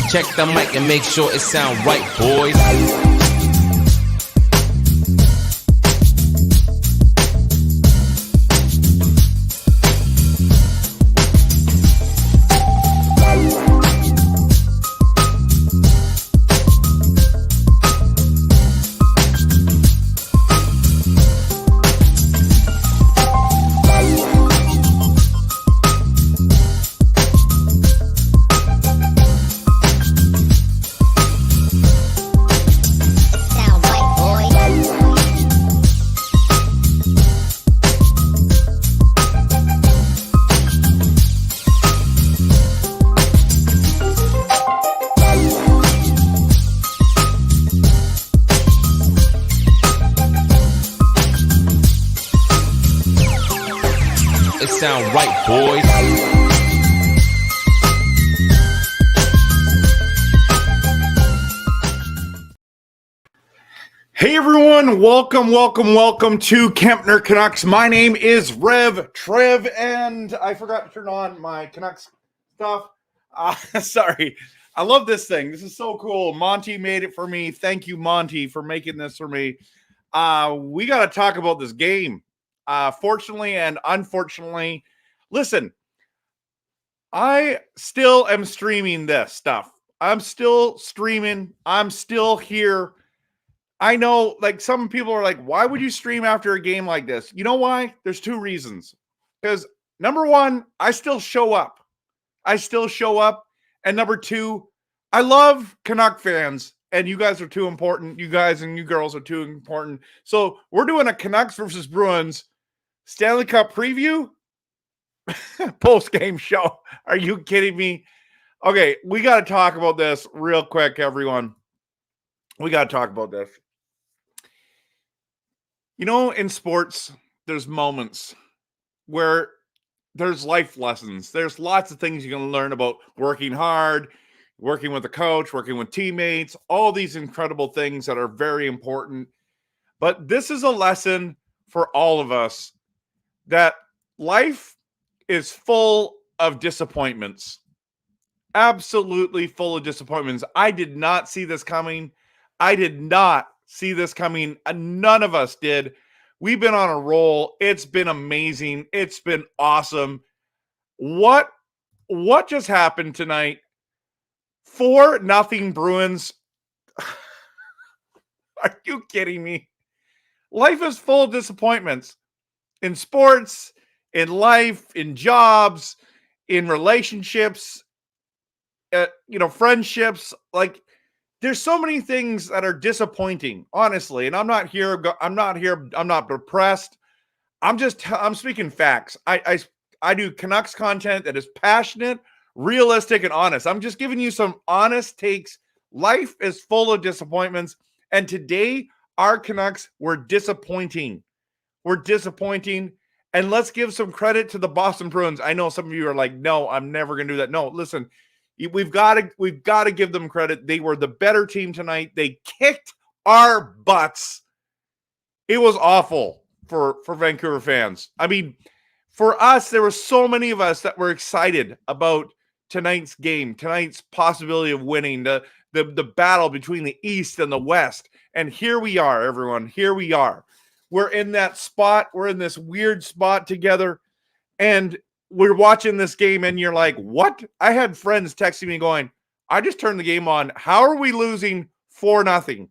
Check the mic and make sure it sound right, boys. Sound right, boys. Hey everyone, welcome to Kempner Canucks. My name is RevTrev, and I forgot to turn on my Canucks stuff. Sorry. I love this thing. This is so cool. Monty made it for me. Thank you, Monty, for making this for me. We got to talk about this game. Fortunately and unfortunately, listen, I still am streaming this stuff. I'm still streaming. I'm still here. I know, like, some people are like, why would you stream after a game like this? You know why? There's two reasons. Because number one, I still show up. And number two, I love Canuck fans. And you guys are too important. You guys and you girls are too important. So we're doing a Canucks versus Bruins Stanley Cup preview post-game show. Are you kidding me? Okay, we got to talk about this real quick, everyone. We got to talk about this. You know, in sports, there's moments where there's life lessons. There's lots of things you can learn about working hard, working with a coach, working with teammates, all these incredible things that are very important. But this is a lesson for all of us that life is full of disappointments. Absolutely full of disappointments. I did not see this coming. None of us did. We've been on a roll. It's been amazing. It's been awesome. What just happened tonight? 4-0 Bruins. Are you kidding me? Life is full of disappointments. In sports, in life, in jobs, in relationships, friendships. Like, there's so many things that are disappointing, honestly. And I'm not depressed. I'm speaking facts. I do Canucks content that is passionate, realistic, and honest. I'm just giving you some honest takes. Life is full of disappointments. And today, our Canucks were disappointing. And let's give some credit to the Boston Bruins. I know some of you are like, no, I'm never going to do that. No, listen, we've got to give them credit. They were the better team tonight. They kicked our butts. It was awful for Vancouver fans. I mean, for us, there were so many of us that were excited about tonight's game, tonight's possibility of winning, the battle between the East and the West. And here we are, everyone. Here we are. We're in that spot. We're in this weird spot together. And we're watching this game, and you're like, what? I had friends texting me going, I just turned the game on. How are we losing 4-0?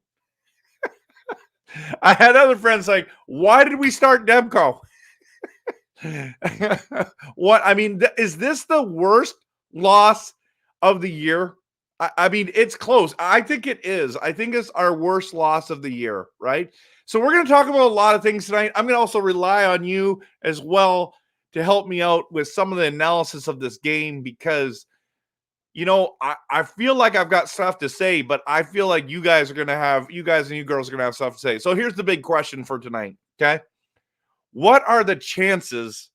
I had other friends like, why did we start Demko? What? I mean, is this the worst loss of the year? I mean, it's close. I think it is. I think it's our worst loss of the year, right? So we're going to talk about a lot of things tonight. I'm going to also rely on you as well to help me out with some of the analysis of this game because, I feel like I've got stuff to say, but I feel like you guys and you girls are going to have stuff to say. So here's the big question for tonight, okay? What are the chances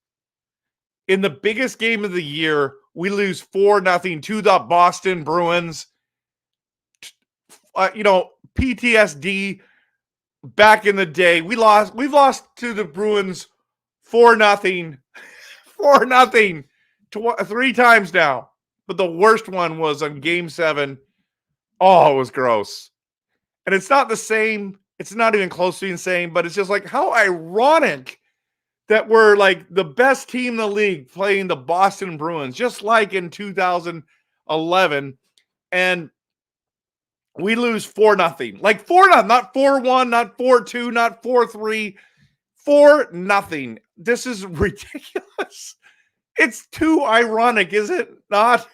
in the biggest game of the year we lose 4-0 to the Boston Bruins? PTSD back in the day. We've lost to the Bruins 4-0 three times now. But the worst one was on Game 7 Oh, it was gross. And it's not the same. It's not even close to being the same, but it's just like how ironic that we're like the best team in the league playing the Boston Bruins, just like in 2011. And we lose 4-0. Like 4-0, not 4-1, not 4-2, not 4-3, 4-0. This is ridiculous. It's too ironic, is it not?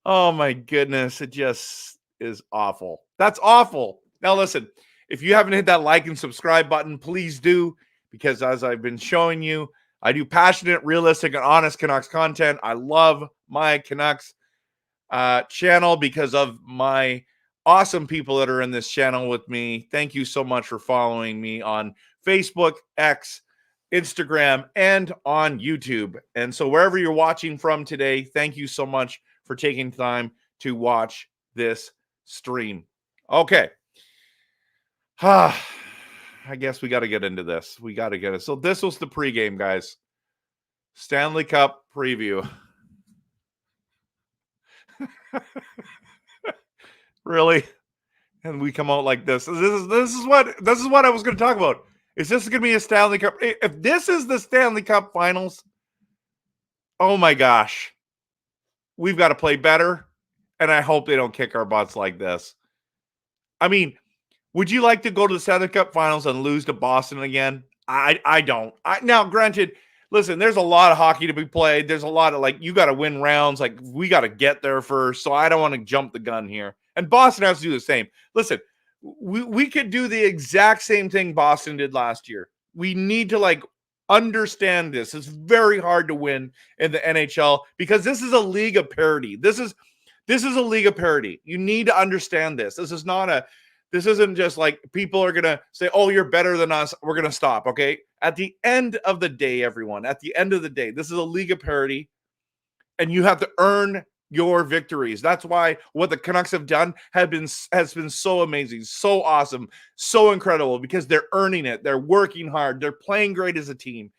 Oh my goodness. It just is awful. That's awful. Now listen, if you haven't hit that like and subscribe button, please do, because as I've been showing you, I do passionate, realistic, and honest Canucks content. I love my Canucks channel because of my awesome people that are in this channel with me. Thank you so much for following me on Facebook, X, Instagram, and on YouTube. And so wherever you're watching from today, thank you so much for taking time to watch this stream. Okay. I guess we got to get into this. We got to get it. So this was the pregame, guys. Stanley Cup preview. Really? And we come out like this. This is what I was going to talk about. Is this going to be a Stanley Cup? If this is the Stanley Cup Finals, oh my gosh, we've got to play better. And I hope they don't kick our butts like this. I mean, would you like to go to the Stanley Cup Finals and lose to Boston again? I don't. Now, granted, listen, there's a lot of hockey to be played. There's a lot of, like, you got to win rounds. Like, we got to get there first. So I don't want to jump the gun here. And Boston has to do the same. Listen, we could do the exact same thing Boston did last year. We need to, like, understand this. It's very hard to win in the NHL because this is a league of parity. This is a league of parity. You need to understand this. This isn't just like people are going to say, oh, you're better than us, we're going to stop, okay? At the end of the day, everyone, at the end of the day, this is a league of parity, and you have to earn your victories. That's why what the Canucks have done has been so amazing, so awesome, so incredible, because they're earning it. They're working hard. They're playing great as a team.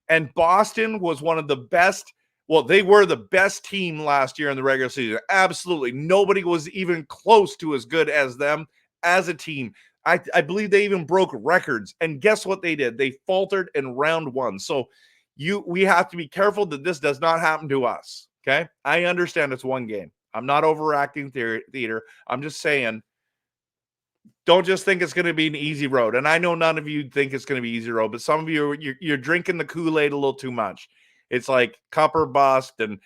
And Boston was one of the best. Well, they were the best team last year in the regular season. Absolutely. Nobody was even close to as good as them as a team. I believe they even broke records. And guess what they did? They faltered in round one. So we have to be careful that this does not happen to us. Okay? I understand it's one game. I'm not overacting theater. I'm just saying, don't just think it's going to be an easy road. And I know none of you think it's going to be easy road, but some of you, you're drinking the Kool-Aid a little too much. It's like cup or bust, and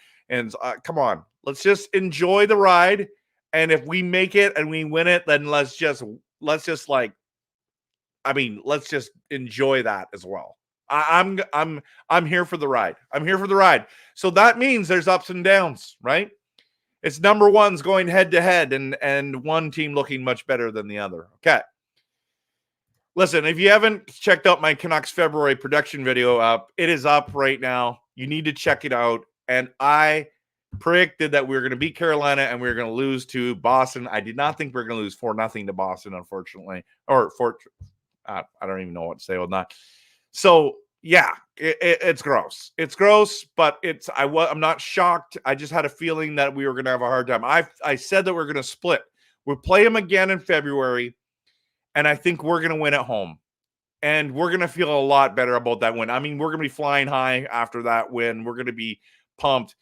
come on, let's just enjoy the ride. And if we make it and we win it, then let's just enjoy that as well. I'm here for the ride. I'm here for the ride. So that means there's ups and downs, right? It's number ones going head to head, and one team looking much better than the other. Okay. Listen, if you haven't checked out my Canucks February production video up, it is up right now. You need to check it out. And I predicted that we were going to beat Carolina and we were going to lose to Boston. I did not think we were going to lose 4-0 to Boston, unfortunately. I don't even know what to say on that. So, yeah, it's gross. It's gross, but I'm not shocked. I just had a feeling that we were going to have a hard time. I said that we're going to split. We'll play them again in February, and I think we're going to win at home. And we're going to feel a lot better about that win. I mean, we're going to be flying high after that win. We're going to be pumped.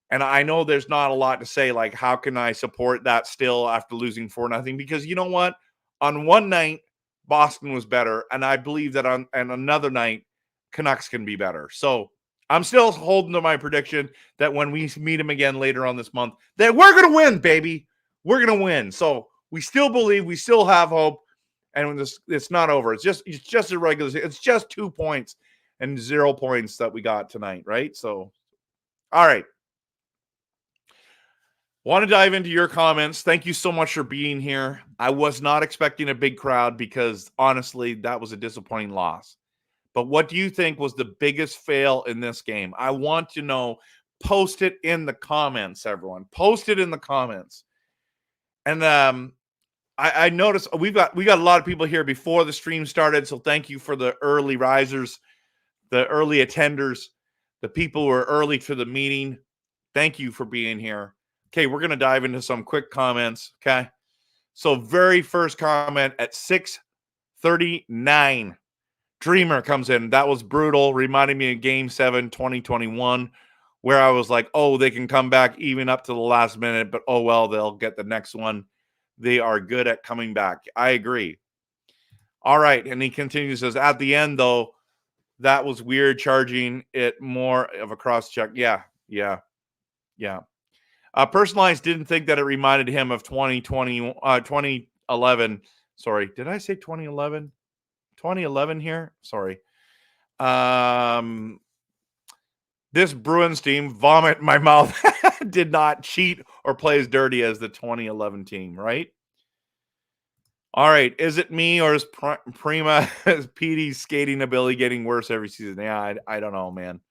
And I know there's not a lot to say, like, how can I support that still after losing 4-0? Because you know what? On one night, Boston was better. And I believe that on another night, Canucks can be better. So I'm still holding to my prediction that when we meet them again later on this month, that we're going to win, baby. We're going to win. So we still believe, we still have hope. And it's not over. It's just a regular season. It's just 2 points and 0 points that we got tonight, right? So, all right. Want to dive into your comments. Thank you so much for being here. I was not expecting a big crowd because, honestly, that was a disappointing loss. But what do you think was the biggest fail in this game? I want to know. Post it in the comments, everyone. Post it in the comments. And I noticed we got a lot of people here before the stream started, so thank you for the early risers, the early attenders, the people who are early to the meeting. Thank you for being here. Okay, we're going to dive into some quick comments, okay? So very first comment at 6:39. Dreamer comes in. That was brutal. Reminded me of Game 7, 2021, where I was like, oh, they can come back even up to the last minute, but oh, well, they'll get the next one. They are good at coming back. I agree. All right. And he continues, says, at the end, though, that was weird, charging it more of a cross check. Yeah. Personalized didn't think that it reminded him of 2011. Sorry. Did I say 2011? 2011 here? Sorry. This Bruins team, vomit in my mouth, did not cheat or play as dirty as the 2011 team, right? All right. Is it me or is Prima, is Petey's skating ability getting worse every season? Yeah, I don't know, man.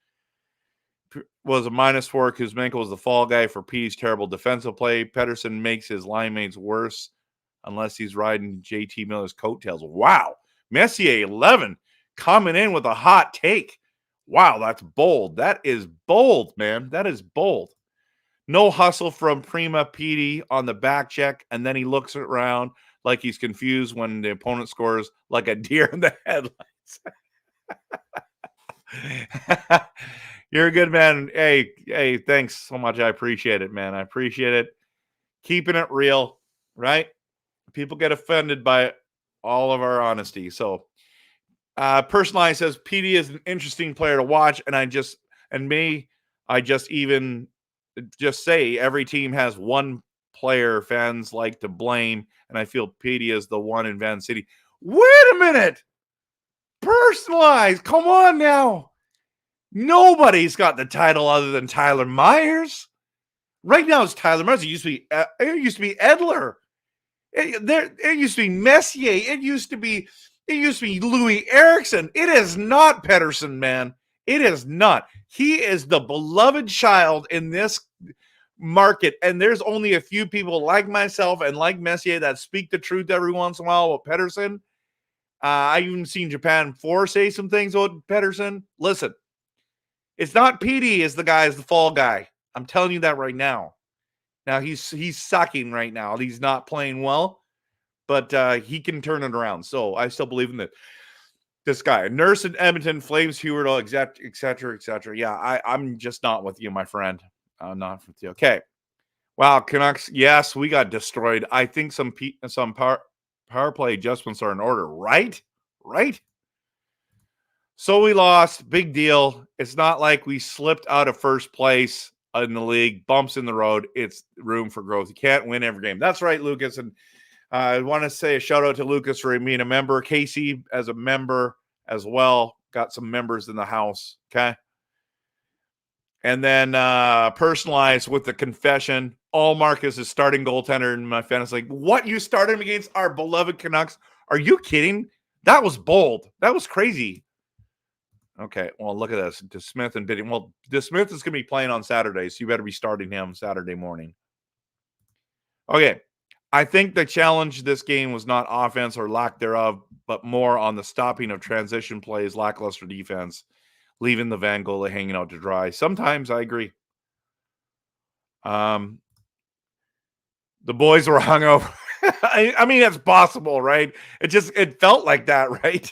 Was a -4. Kuzmenko was the fall guy for Petey's terrible defensive play. Pettersson makes his line mates worse unless he's riding JT Miller's coattails. Wow. Messier 11 coming in with a hot take. Wow, that's bold. That is bold, man. That is bold. No hustle from Prima Petey on the back check, and then he looks around like he's confused when the opponent scores like a deer in the headlights. You're a good man. Hey, thanks so much. I appreciate it, man. I appreciate it. Keeping it real, right? People get offended by all of our honesty. So, Personalized says PD is an interesting player to watch, and I just say every team has one player fans like to blame, and I feel PD is the one in Van City. Wait a minute, Personalized, come on now. Nobody's got the title other than Tyler Myers. Right now it's Tyler Myers. It used to be Edler. It used to be Messier. It used to be Louis Eriksson. It is not Pettersson, man. It is not. He is the beloved child in this market, and there's only a few people like myself and like Messier that speak the truth every once in a while about Pettersson. I've even seen Japan 4 say some things about Pettersson. Listen, it's not PD is the guy, is the fall guy. I'm telling you that right now. Now he's sucking right now. He's not playing well, but he can turn it around. So I still believe in this guy. Nurse in Edmonton, Flames, Huberdeau, et cetera. Yeah, I'm just not with you, my friend. I'm not with you. Okay. Wow, Canucks. Yes, we got destroyed. I think some power play adjustments are in order. Right. So we lost. Big deal. It's not like we slipped out of first place in the league. Bumps in the road. It's room for growth. You can't win every game. That's right, Lucas. And I want to say a shout out to Lucas for being a member. Casey as a member as well. Got some members in the house. Okay. And then Personalized with the confession. All Marcus is starting goaltender in my fantasy league. What, you started him against our beloved Canucks? Are you kidding? That was bold. That was crazy. Okay, well, look at this. DeSmith and Bidding. Well, DeSmith is going to be playing on Saturday, so you better be starting him Saturday morning. Okay, I think the challenge this game was not offense or lack thereof, but more on the stopping of transition plays, lackluster defense, leaving the Van goalie hanging out to dry. Sometimes I agree. The boys were hungover. I mean, it's possible, right? It felt like that, right?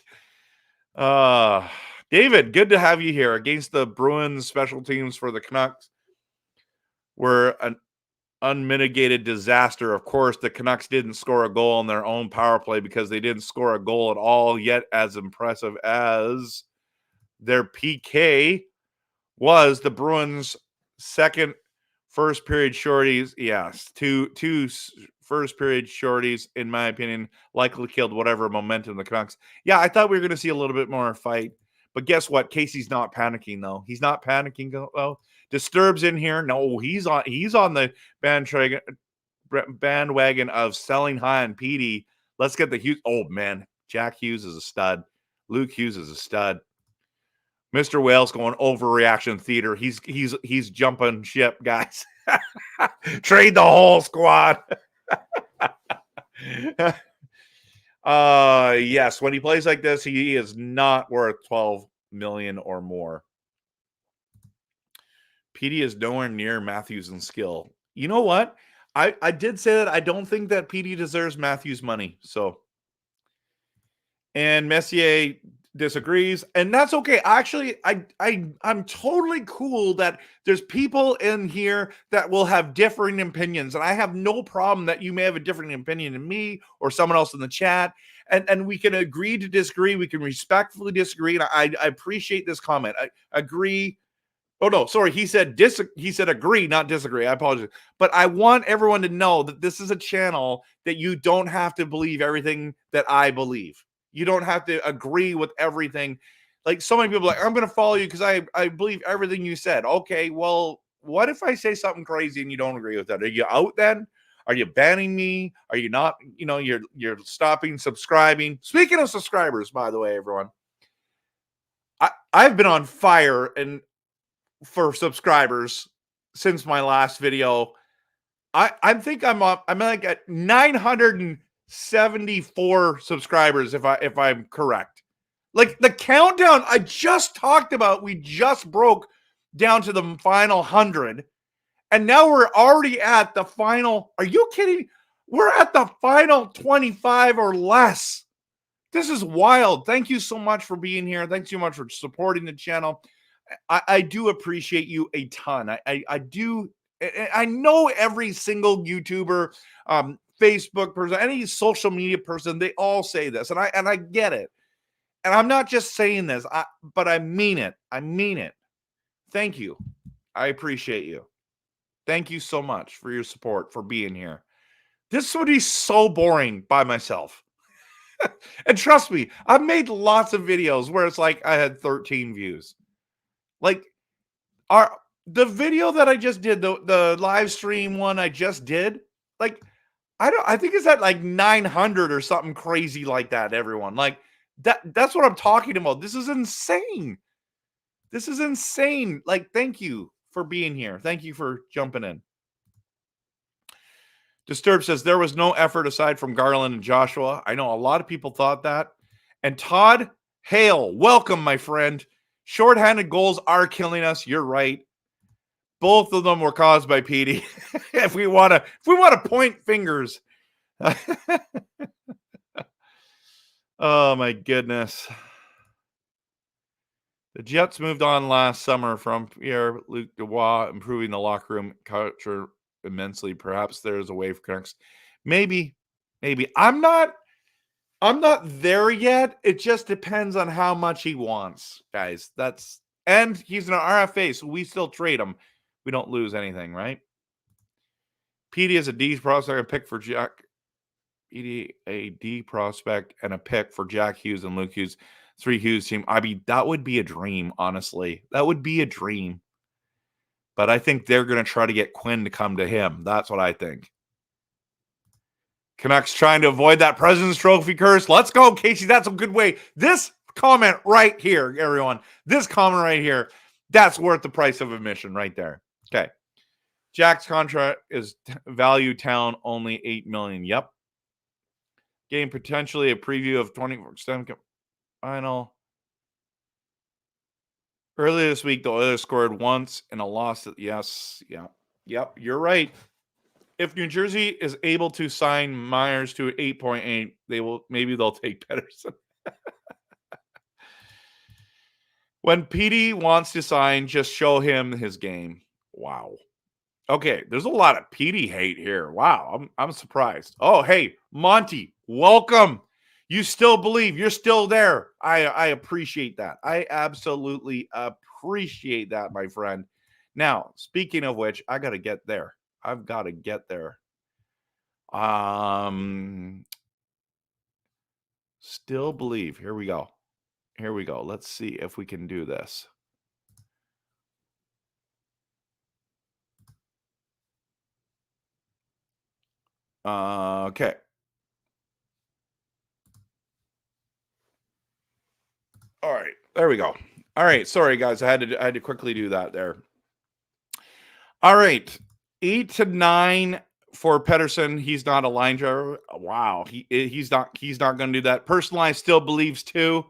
David, good to have you here. Against the Bruins, special teams for the Canucks were an unmitigated disaster. Of course, the Canucks didn't score a goal on their own power play because they didn't score a goal at all, yet as impressive as their PK was. The Bruins' second first period shorties, yes, two first period shorties, in my opinion, likely killed whatever momentum the Canucks. Yeah, I thought we were going to see a little bit more fight. But guess what? Casey's not panicking, though. He's not panicking, though. Disturbs in here. No, he's on the bandwagon of selling high on PD. Let's get the Hughes. Oh, man. Jack Hughes is a stud. Luke Hughes is a stud. Mr. Wales going overreaction theater. He's jumping ship, guys. Trade the whole squad. Yes, when he plays like this, he is not worth 12 million or more. PD is nowhere near Matthews in skill. You know what? I did say that I don't think that PD deserves Matthews' money. So, and Messier disagrees, and that's okay. Actually, I'm totally cool that there's people in here that will have differing opinions, and I have no problem that you may have a different opinion than me or someone else in the chat, and we can agree to disagree. We can respectfully disagree, and I appreciate this comment. I agree. Oh no, sorry. He said agree, not disagree. I apologize. But I want everyone to know that this is a channel that you don't have to believe everything that I believe. You don't have to agree with everything. Like so many people are like, I'm going to follow you because I believe everything you said. Okay, well, what if I say something crazy and you don't agree with that? Are you out then? Are you banning me? Are you not? You know, you're stopping subscribing. Speaking of subscribers, by the way, everyone, I've been on fire and for subscribers since my last video. I think I'm like at 974 subscribers if I'm correct. Like the countdown I just talked about, we just broke down to the final 100, and now we're already at the final. Are you kidding? We're at the final 25 or less. This is wild. Thank you so much for being here. Thanks so much for supporting the channel. I do appreciate you a ton. I do. I know every single YouTuber, Facebook person, any social media person, they all say this, and I get it. And I'm not just saying this, but I mean it. I mean it. Thank you. I appreciate you. Thank you so much for your support, for being here. This would be so boring by myself. And trust me, I've made lots of videos where it's like I had 13 views. Like the video that I just did, the live stream one I just did, like I think it's at like 900 or something crazy like that, everyone. Like that's what I'm talking about. This is insane. This is insane. Like, thank you for being here. Thank you for jumping in. Disturb says there was no effort aside from Garland and Joshua. I know a lot of people thought that. And Todd Hale, welcome, my friend. Shorthanded goals are killing us. You're right. Both of them were caused by Petey. if we want to point fingers. Oh my goodness. The Jets moved on last summer from Pierre-Luc Dubois, improving the locker room culture immensely. Perhaps there's a way for Canucks. Maybe. I'm not there yet. It just depends on how much he wants, guys. And he's an RFA, so we still trade him. We don't lose anything, right? PD is a D prospect, a pick for Jack. PD a D prospect and a pick for Jack Hughes and Luke Hughes. 3 Hughes team. I mean, that would be a dream, honestly. That would be a dream. But I think they're going to try to get Quinn to come to him. That's what I think. Canucks trying to avoid that President's Trophy curse. Let's go, Casey. That's a good way. This comment right here, everyone. This comment right here, that's worth the price of admission right there. Okay. Jack's contract is value town only $8 million. Yep. Game potentially a preview of 24 final. Earlier this week, the Oilers scored once in a loss. Yes. Yep. You're right. If New Jersey is able to sign Myers to 8.8, they'll take Pettersson. When PD wants to sign, just show him his game. Wow. Okay, there's a lot of PD hate here. Wow, I'm surprised. Oh, hey, Monty, welcome. You still believe. You're still there. I appreciate that. I absolutely appreciate that, my friend. Now, speaking of which, I got to get there. I've got to get there. Still believe. Here we go. Let's see if we can do this. Okay. All right. There we go. All right. Sorry, guys. I had to quickly do that there. All right. 8 to 9 for Pettersson. He's not a line driver. Wow. He's not going to do that. Personalized still believes too.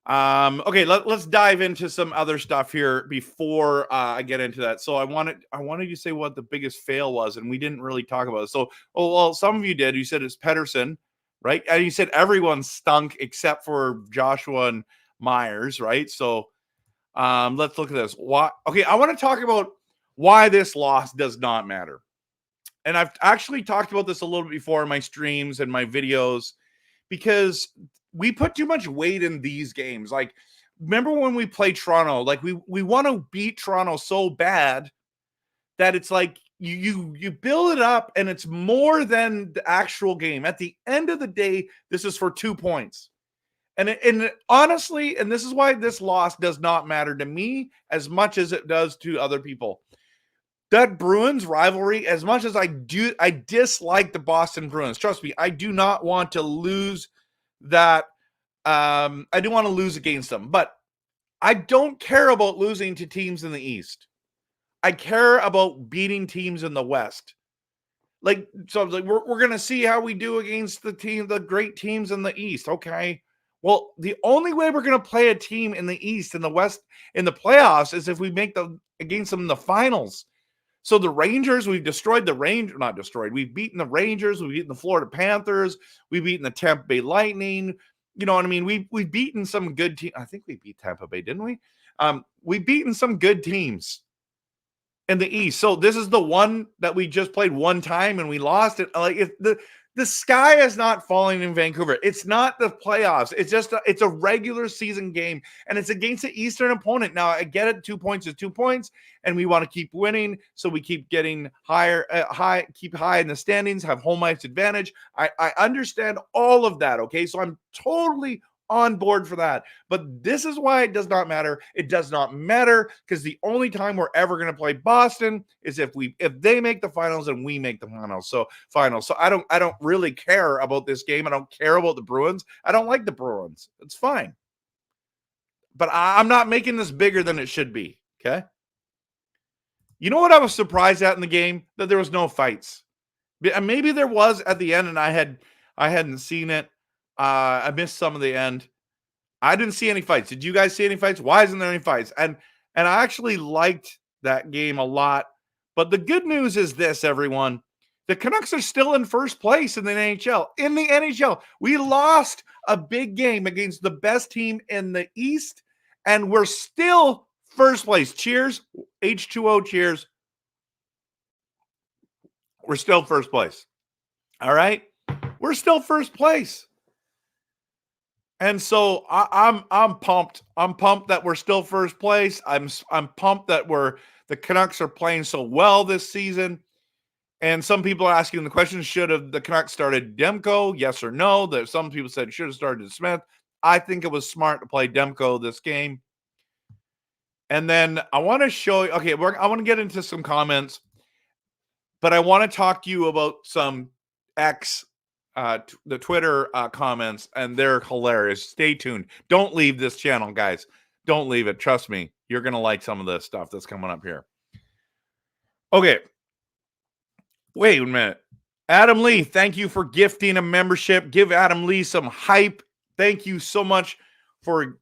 Okay, let's dive into some other stuff here before I get into that. So I wanted you to say what the biggest fail was, and we didn't really talk about it. So, well, some of you did. You said it's Pedersen, right? And you said everyone stunk except for Joshua and Myers, right? So let's look at this. Why? Okay, I want to talk about why this loss does not matter. And I've actually talked about this a little bit before in my streams and my videos, because we put too much weight in these games. Like, remember when we played Toronto? Like, we want to beat Toronto so bad that it's like you build it up and it's more than the actual game. At the end of the day, this is for 2 points. And honestly, and this is why this loss does not matter to me as much as it does to other people. That Bruins rivalry, as much as I dislike the Boston Bruins. Trust me, I do not want to lose that. I do want to lose against them, but I don't care about losing to teams in the East. I care about beating teams in the West. Like, so I was like, we're gonna see how we do against the great teams in the East. Okay. Well, the only way we're gonna play a team in the East and the West in the playoffs is if we make them against them in the finals. So the Rangers, we've destroyed the Rangers, not destroyed. We've beaten the Rangers. We've beaten the Florida Panthers. We've beaten the Tampa Bay Lightning. You know what I mean? We've beaten some good teams. I think we beat Tampa Bay, didn't we? We've beaten some good teams in the East. So this is the one that we just played one time and we lost it. Like, if the sky is not falling in Vancouver. It's not the playoffs. It's just it's a regular season game, and it's against the Eastern opponent. Now, I get it. 2 points is 2 points, and we want to keep winning, so we keep getting higher, keep high in the standings, have home ice advantage. I understand all of that. Okay, so I'm totally on board for that. But this is why it does not matter. It does not matter because the only time we're ever going to play Boston is if they make the finals and we make the finals. So I don't really care about this game. I don't care about the Bruins. I don't like the Bruins. It's fine. But I'm not making this bigger than it should be. Okay. You know what I was surprised at in the game? That there was no fights. Maybe there was at the end and I hadn't seen it. I missed some of the end. I didn't see any fights. Did you guys see any fights? Why isn't there any fights? And I actually liked that game a lot. But the good news is this, everyone. The Canucks are still in first place in the NHL. In the NHL, we lost a big game against the best team in the East, and we're still first place. Cheers. H2O, cheers. We're still first place. All right? We're still first place. And so I'm pumped. I'm pumped that we're still first place. I'm pumped that the Canucks are playing so well this season. And some people are asking the question, should have the Canucks started Demko? Yes or no? That some people said should have started Smith. I think it was smart to play Demko this game. And then I want to show you, okay, I want to get into some comments, but I want to talk to you about some the Twitter comments, and they're hilarious. Stay tuned. Don't leave this channel, guys. Don't leave it. Trust me. You're going to like some of this stuff that's coming up here. Okay. Wait a minute. Adam Lee, thank you for gifting a membership. Give Adam Lee some hype. Thank you so much for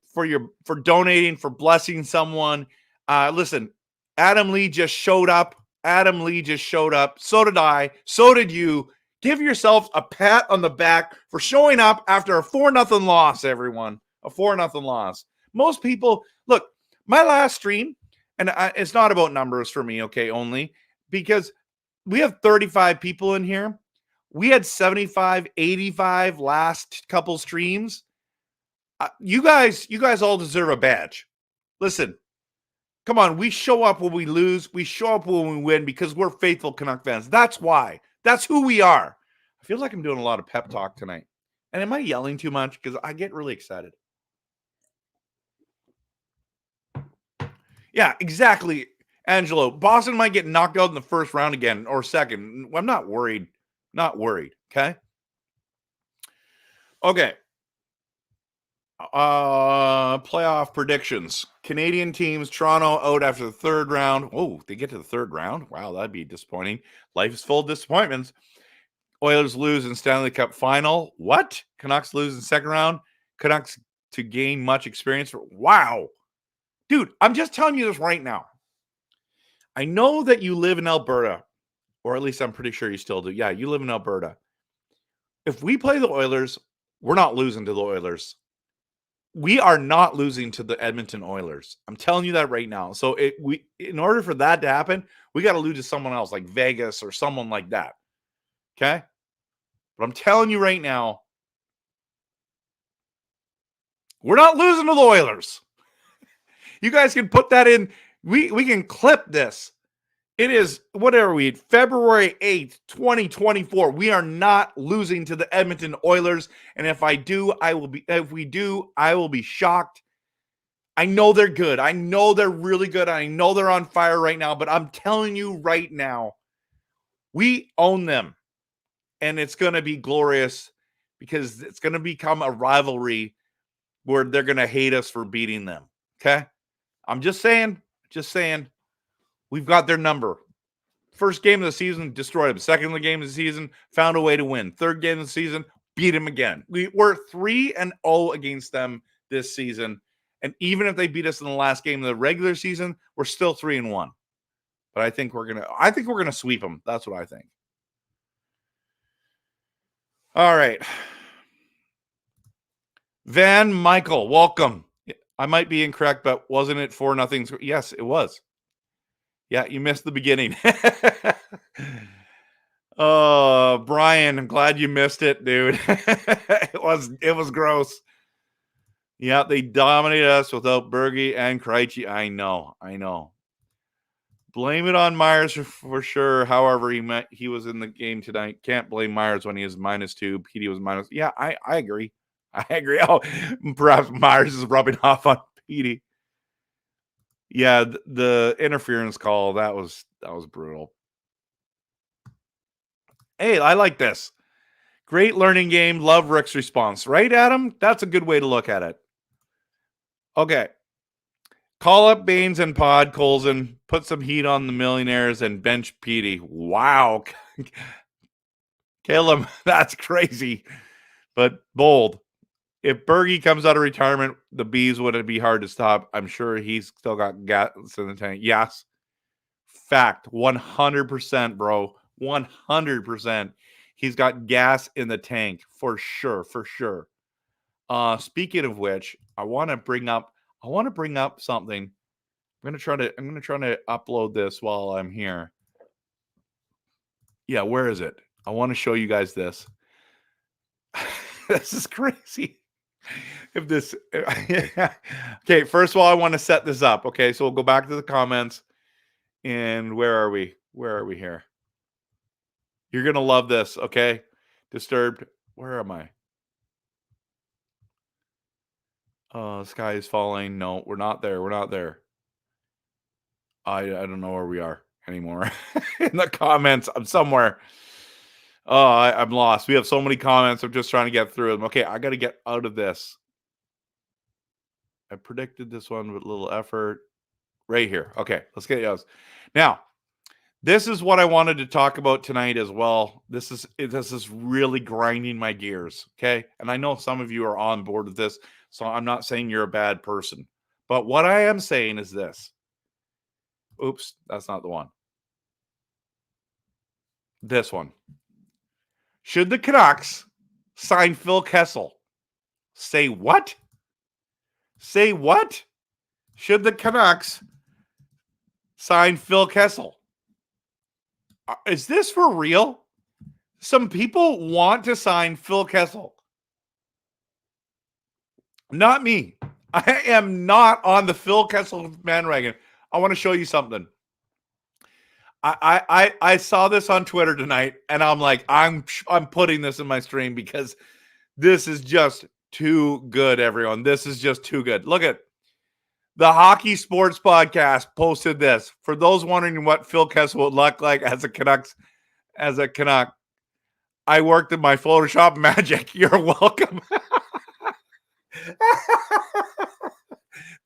donating, for blessing someone. Listen, Adam Lee just showed up. Adam Lee just showed up. So did I. So did you. Give yourself a pat on the back for showing up after a 4-0 loss, everyone. A 4-0 loss. Most people, look, my last stream, and it's not about numbers for me, okay, only, because we have 35 people in here. We had 75, 85 last couple streams. You guys all deserve a badge. Listen, come on, we show up when we lose. We show up when we win because we're faithful Canuck fans. That's why. That's who we are. I feel like I'm doing a lot of pep talk tonight. And am I yelling too much? Because I get really excited. Yeah, exactly, Angelo. Boston might get knocked out in the first round again or second. I'm not worried. Not worried. Okay. Okay. Playoff predictions. Canadian teams, Toronto out after the third round. Oh, they get to the third round? Wow, that'd be disappointing. Life is full of disappointments. Oilers lose in Stanley Cup final. What? Canucks lose in second round. Canucks to gain much experience. Wow. Dude, I'm just telling you this right now. I know that you live in Alberta, or at least I'm pretty sure you still do. Yeah, you live in Alberta. If we play the Oilers, we're not losing to the Oilers. We are not losing to the Edmonton Oilers. I'm telling you that right now. So in order for that to happen, we got to lose to someone else like Vegas or someone like that. Okay? But I'm telling you right now, we're not losing to the Oilers. You guys can put that in. We can clip this. It is, what are we, February 8th, 2024. We are not losing to the Edmonton Oilers. And if we do, I will be shocked. I know they're good. I know they're really good. I know they're on fire right now. But I'm telling you right now, we own them. And it's going to be glorious because it's going to become a rivalry where they're going to hate us for beating them. Okay? I'm just saying. We've got their number. First game of the season, destroyed them. Second of the game of the season, found a way to win. Third game of the season, beat them again. We're 3-0 against them this season. And even if they beat us in the last game of the regular season, we're still 3-1. But I think we're gonna sweep them. That's what I think. All right. Van Michael, welcome. I might be incorrect, but wasn't it 4-0? Yes, it was. Yeah, you missed the beginning. Oh, Brian, I'm glad you missed it, dude. It was gross. Yeah, they dominated us without Berge and Krejci. I know. Blame it on Myers for sure. However, he was in the game tonight. Can't blame Myers when he is -2. PD was minus. Yeah, I agree. Oh, perhaps Myers is rubbing off on PD. Yeah, the interference call, that was brutal. Hey, I like this. Great learning game. Love Rick's response. Right, Adam? That's a good way to look at it. Okay. Call up Baines and Pod Colson. Put some heat on the Millionaires and bench Petey. Wow. Kill him. That's crazy. But bold. If Berge comes out of retirement, the Bees wouldn't be hard to stop. I'm sure he's still got gas in the tank. Yes. Fact. 100%, bro. 100%. He's got gas in the tank for sure. Speaking of which, I want to bring up something. I'm gonna try to upload this while I'm here. Yeah, where is it? I want to show you guys this. This is crazy. Okay, first of all, I want to set this up. Okay, so we'll go back to the comments. And where are we? Here? You're gonna love this, okay? Disturbed. Where am I? Sky is falling. No, we're not there. I don't know where we are anymore. In the comments, I'm somewhere. Oh, I'm lost. We have so many comments. I'm just trying to get through them. Okay, I got to get out of this. I predicted this one with a little effort. Right here. Okay, let's get yours. Now, this is what I wanted to talk about tonight as well. This is really grinding my gears. Okay, and I know some of you are on board with this, so I'm not saying you're a bad person. But what I am saying is this. Oops, that's not the one. This one. Should the Canucks sign Phil Kessel? Say what? Say what? Should the Canucks sign Phil Kessel? Is this for real? Some people want to sign Phil Kessel. Not me. I am not on the Phil Kessel bandwagon. I want to show you something. I saw this on Twitter tonight, and I'm like, I'm putting this in my stream because this is just too good, everyone. This is just too good. Look at the Hockey Sports Podcast posted this. For those wondering what Phil Kessel would look like as a Canuck, I worked in my Photoshop magic. You're welcome.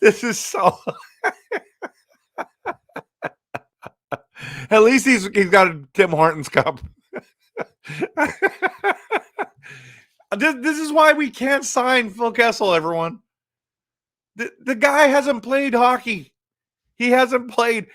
This is so. At least he's got a Tim Hortons cup. This is why we can't sign Phil Kessel, everyone. The guy hasn't played hockey. He hasn't played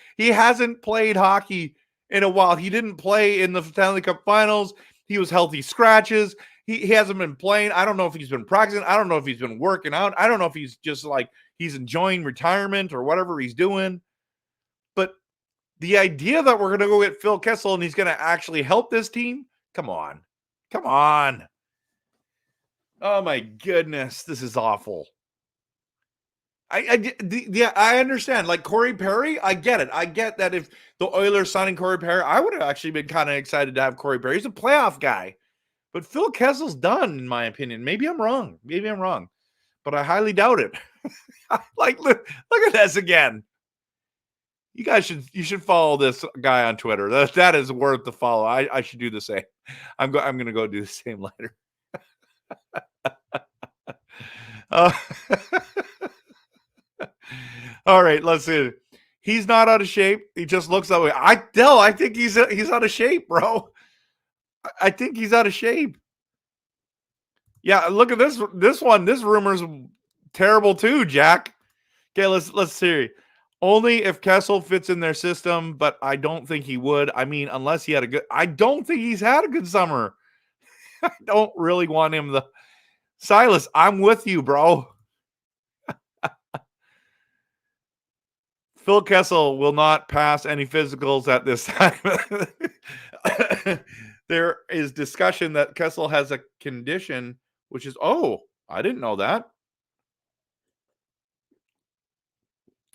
hockey in a while. He didn't play in the Stanley Cup Finals. He was healthy scratches. He hasn't been playing. I don't know if he's been practicing. I don't know if he's been working out. I don't know if he's just like he's enjoying retirement or whatever he's doing. But the idea that we're going to go get Phil Kessel and he's going to actually help this team, come on. Come on. Oh my goodness, this is awful. I understand. Like Corey Perry, I get it. I get that if the Oilers signing Corey Perry, I would have actually been kind of excited to have Corey Perry. He's a playoff guy. But Phil Kessel's done, in my opinion. Maybe I'm wrong. But I highly doubt it. Like, look at this again. You should follow this guy on Twitter. That is worth the follow. I should do the same. I'm going to go do the same later. All right, let's see. He's not out of shape. He just looks that way. I think he's out of shape, bro. I think he's out of shape. Yeah, look at this one. This rumor's terrible too, Jack. Okay, let's see. Only if Kessel fits in their system, but I don't think he would. I mean, unless he had I don't think he's had a good summer. I don't really want him Silas, I'm with you, bro. Phil Kessel will not pass any physicals at this time. There is discussion that Kessel has a condition, which is, I didn't know that.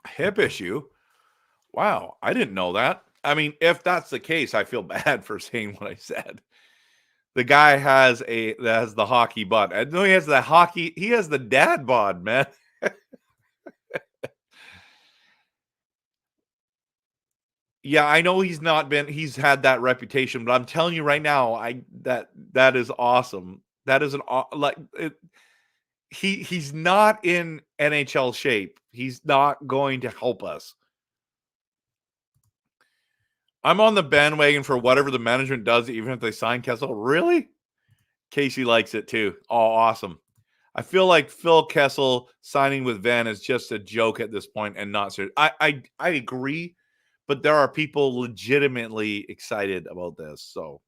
Hip issue. Wow, I didn't know that. I mean, if that's the case, I feel bad for saying what I said. The guy has the hockey butt. I know he has the dad bod, man. Yeah, I know he's had that reputation, but I'm telling you right now, that is awesome. That is he's not in NHL shape. He's not going to help us. I'm on the bandwagon for whatever the management does, even if they sign Kessel. Really? Casey likes it too. Oh, awesome. I feel like Phil Kessel signing with Van is just a joke at this point and not serious. I agree, but there are people legitimately excited about this. So,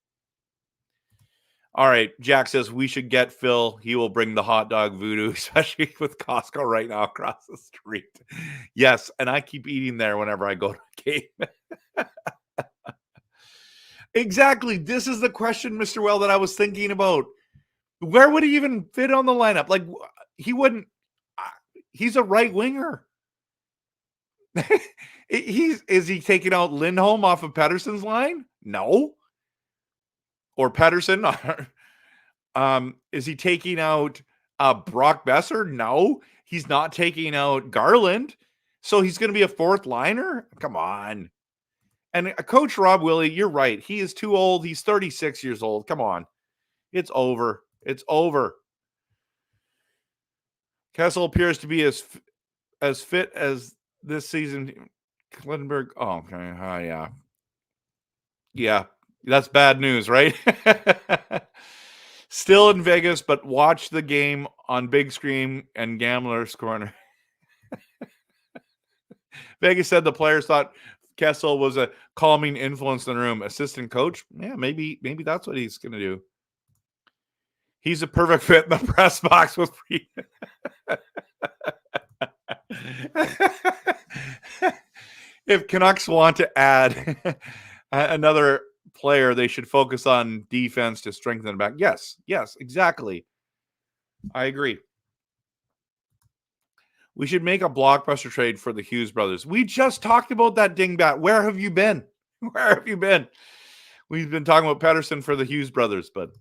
all right. Jack says we should get Phil. He will bring the hot dog voodoo, especially with Costco right now across the street. Yes, and I keep eating there whenever I go to a game. Exactly. This is the question, Mr. Well, that I was thinking about. Where would he even fit on the lineup? Like, he wouldn't. He's a right winger. Is he taking out Lindholm off of Pettersson's line? No. Or Pettersson? Is he taking out Brock Besser? No. He's not taking out Garland. So he's going to be a fourth liner? Come on. And Coach Rob Willie, you're right. He is too old. He's 36 years old. Come on. It's over. It's over. Kessel appears to be as fit as this season. Klinberg. Oh, okay. Yeah. Yeah. That's bad news, right? Still in Vegas, but watch the game on big screen and Gambler's Corner. Vegas said the players thought Kessel was a calming influence in the room. Assistant coach? Yeah, maybe that's what he's going to do. He's a perfect fit in the press box with If Canucks want to add another player, they should focus on defense to strengthen the back. Yes, exactly. I agree. We should make a blockbuster trade for the Hughes brothers. We just talked about that dingbat. Where have you been? We've been talking about Pettersson for the Hughes brothers, but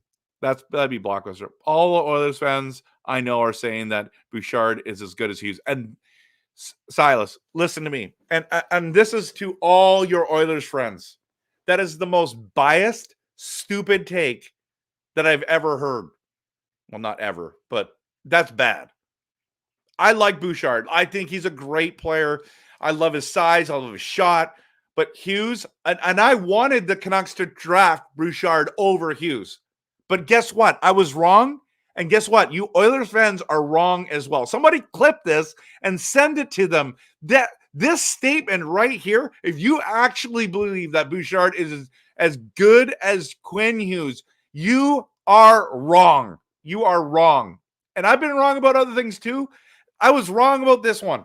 that'd be blockbuster. All the Oilers fans I know are saying that Bouchard is as good as Hughes. And Silas, listen to me. And this is to all your Oilers friends. That is the most biased, stupid take that I've ever heard. Well, not ever, but that's bad. I like Bouchard. I think he's a great player. I love his size. I love his shot. But Hughes, and I wanted the Canucks to draft Bouchard over Hughes. But guess what? I was wrong, And guess what? You Oilers fans are wrong as well. Somebody clip this and send it to them. That this statement right here, if you actually believe that Bouchard is as good as Quinn Hughes, you are wrong. You are wrong. And I've been wrong about other things too. I was wrong about this one.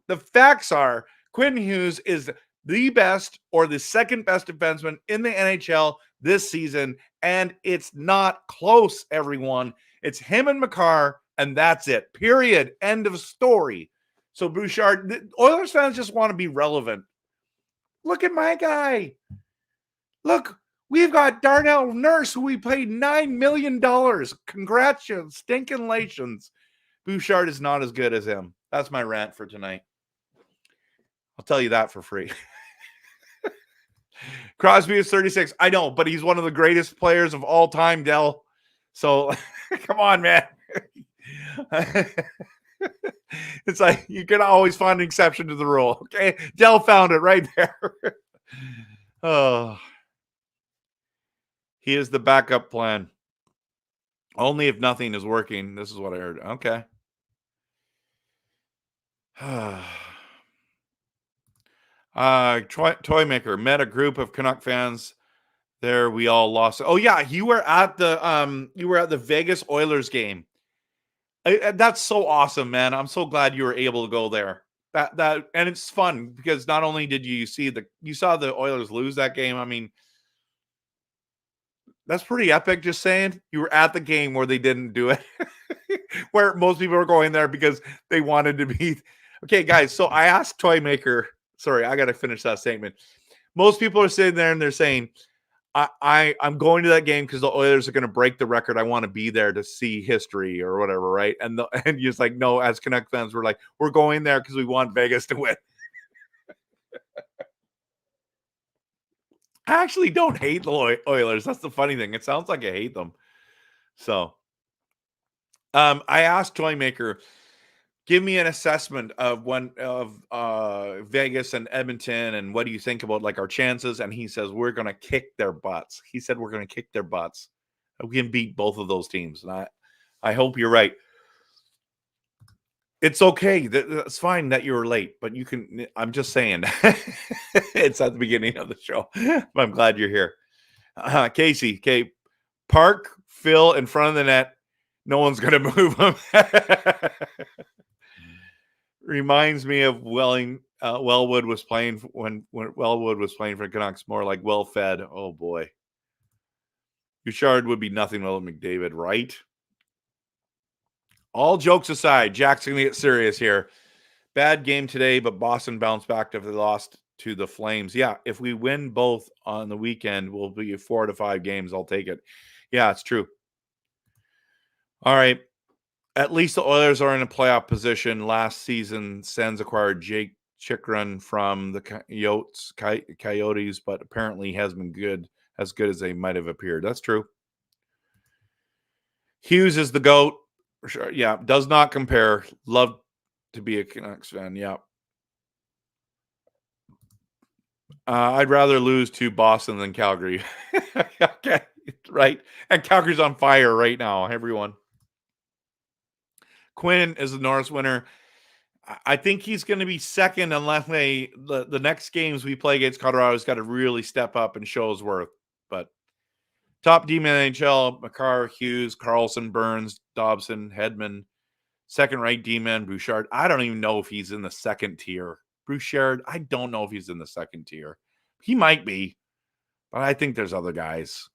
The facts are Quinn Hughes is the best or the second best defenseman in the NHL this season, and it's not close, everyone. It's him and Makar, and that's it. Period. End of story. So Bouchard, the Oilers fans just want to be relevant. Look at my guy. Look, we've got Darnell Nurse, who we paid $9 million. Congratulations, stinkinglations. Bouchard is not as good as him. That's my rant for tonight. I'll tell you that for free. Crosby is 36. I know, but he's one of the greatest players of all time, Dell. So come on, man. It's like you can always find an exception to the rule. Okay. Dell found it right there. Oh. He is the backup plan. Only if nothing is working. This is what I heard. Okay. Toy Maker met a group of Canuck fans there. We all lost. Oh yeah, you were at the Vegas Oilers game. That's so awesome, man. I'm so glad you were able to go there. That and it's fun because not only did you saw the Oilers lose that game. I mean, that's pretty epic. Just saying, you were at the game where they didn't do it, where most people were going there because they wanted to be. Okay, guys. So I asked Toy Maker. Sorry, I got to finish that statement. Most people are sitting there and they're saying, I'm going to that game because the Oilers are going to break the record. I want to be there to see history or whatever, right? And you're just like, no, as Canuck fans, we're like, we're going there because we want Vegas to win. I actually don't hate the Oilers. That's the funny thing. It sounds like I hate them. So I asked Toy Maker, give me an assessment of Vegas and Edmonton, and what do you think about like our chances? And he says we're going to kick their butts. He said we're going to kick their butts. We can beat both of those teams, and I hope you're right. It's okay. That's fine that you were late, but you can. I'm just saying, it's at the beginning of the show. But I'm glad you're here, Casey. Okay, park Phil in front of the net. No one's going to move him. Reminds me of Wellwood was playing when Wellwood was playing for Canucks, more like well-fed. Oh boy. Bouchard would be nothing without McDavid, right? All jokes aside, Jack's gonna get serious here. Bad game today, but Boston bounced back after they lost to the Flames. Yeah, if we win both on the weekend, we'll be 4 to 5 games. I'll take it. Yeah, it's true. All right. At least the Oilers are in a playoff position. Last season, Sens acquired Jake Chikrin from the Coyotes, but apparently he hasn't been as good as they might have appeared. That's true. Hughes is the GOAT. Sure. Yeah, does not compare. Love to be a Canucks fan. Yeah. I'd rather lose to Boston than Calgary. Okay, right. And Calgary's on fire right now, everyone. Quinn is the Norris winner. I think he's going to be second unless the next games we play against Colorado's got to really step up and show his worth. But top D-man NHL, Makar, Hughes, Carlson, Burns, Dobson, Hedman. Second right D-man, Bouchard. I don't even know if he's in the second tier. Bouchard, I don't know if he's in the second tier. He might be, but I think there's other guys.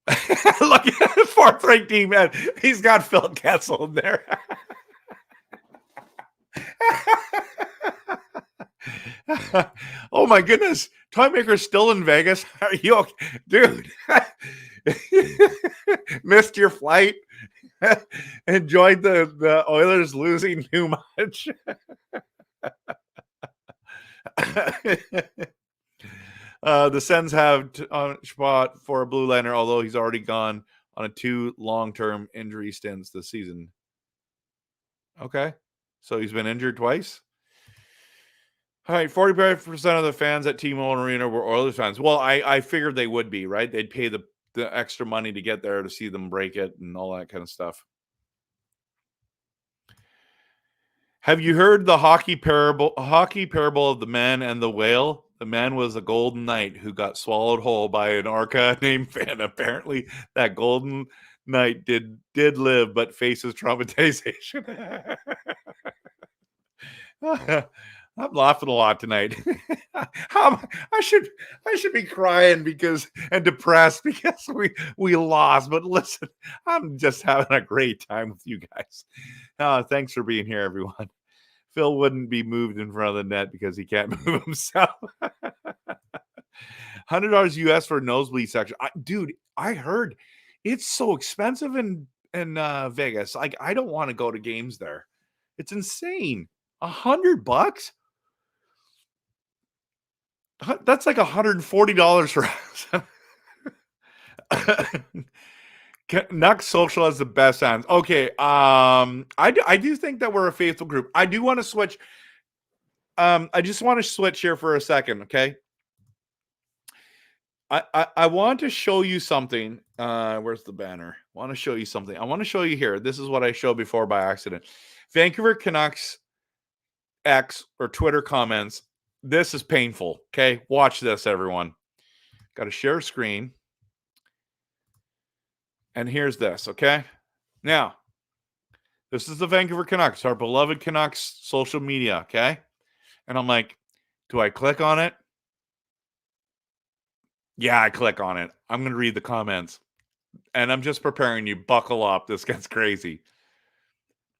Look at the fourth rate team, man. He's got Phil Kessel in there. Oh my goodness. Toy Maker's still in Vegas. Are you okay? Dude? Missed your flight. Enjoyed the Oilers losing too much. The Sens have on spot for a blue liner, although he's already gone on 2 long-term injury stints this season. Okay. So he's been injured twice. All right. 45% of the fans at T-Mobile Arena were Oilers fans. Well, I figured they would be, right? They'd pay the the extra money to get there to see them break it and all that kind of stuff. Have you heard the hockey parable of the man and the whale? The man was a golden knight who got swallowed whole by an orca named Fan. Apparently, that golden knight did live, but faces traumatization. I'm laughing a lot tonight. I should be crying and depressed because we lost. But listen, I'm just having a great time with you guys. Thanks for being here, everyone. Phil wouldn't be moved in front of the net because he can't move himself. $100 US for a nosebleed section. Dude, I heard it's so expensive in Vegas. Like, I don't want to go to games there. It's insane. $100? That's like $140 for us. Canucks Social has the best hands. Okay, I do think that we're a faithful group. I do want to switch. I just want to switch here for a second, okay? I want to show you something. Where's the banner? I want to show you something. I want to show you here. This is what I showed before by accident. Vancouver Canucks X or Twitter comments. This is painful, okay? Watch this, everyone. Got to share screen. And here's this, okay? Now, this is the Vancouver Canucks, our beloved Canucks social media, okay? And I'm like, do I click on it? Yeah, I click on it. I'm going to read the comments. And I'm just preparing you. Buckle up. This gets crazy.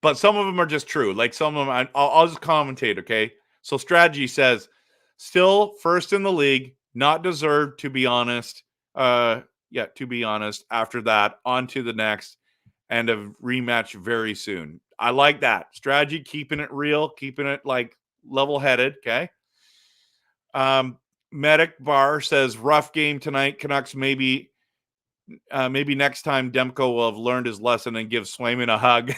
But some of them are just true. Like some of them, I'll just commentate, okay? So Strategy says, still first in the league, not deserved, to be honest. To be honest, after that, on to the next, and a rematch very soon. I like that. Strategy, keeping it real, keeping it like level-headed, okay? Medic Bar says, rough game tonight. Canucks maybe next time Demko will have learned his lesson and give Swayman a hug.